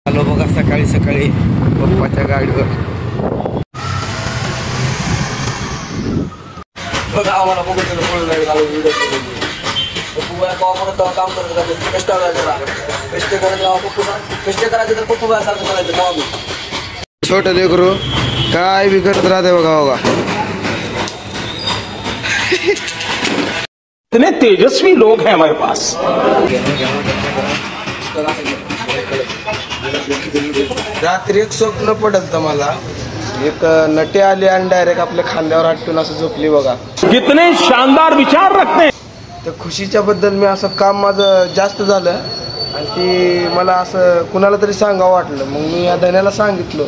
आलो बघा सकाळी सकाळी पप्पाच्या गाडीवर. बघा आम्हाला बघत काम करत कष्ट करायचं तर पप्पू सारखं करायचं. छोट लेकरू काय बी करत राहते बघा बघा. इतने तेजस्वी लोग हैं हमारे पास. रात्री एक स्वप्न पडत तर मला, एक नटी आली आणि डायरेक्ट आपल्या खांद्यावर आटून असं झोपली बघा. कितने शानदार विचार रखते हैं. तर खुशीच्या बद्दल मी असं काम माझं जास्त झालं आणि ती मला असं कुणाला तरी सांगावं वाटलं. मग मी या धन्याला सांगितलं.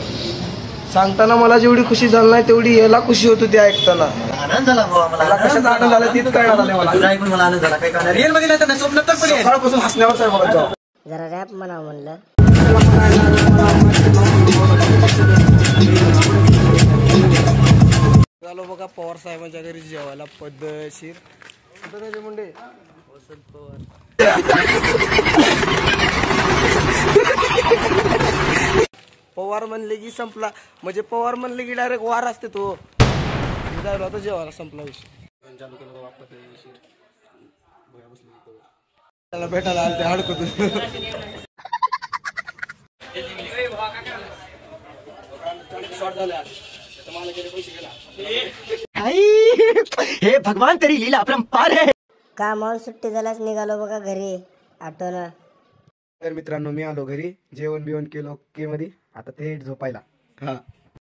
सांगताना मला जेवढी खुशी झाली नाही तेवढी याला खुशी होती ते ऐकताना. आनंद झाला भाऊ आम्हाला. कशाचा आनंद झाला तीच कळणार आलं मला. तुला ऐकून मला आनंद झाला. काही कळणार रिअल मध्ये नाही तर स्वप्न तर पण सकाळपासून हसण्यावर आहे बघा. जरा रॅप म्हणा म्हणलं. झालो बघा पवार साहेबांच्या घरी जेवायला पद्धतशीर. मुंडे वसंत पवार. पवार म्हणले की संपला, म्हणजे पवार म्हणले की डायरेक्ट वार असते तो. जायला होता जेवायला, संपला विषय. त्याला भेटायला आले ते हडकत. हे भगवान तेरी लीला अपरंपार है. कामावर सुट्टी झाल्यास निघालो बघा घरी आठवण. तर मित्रांनो मी आलो घरी, जेवण बिवण केलं ओके मध्ये. आता ते झोपायला. हा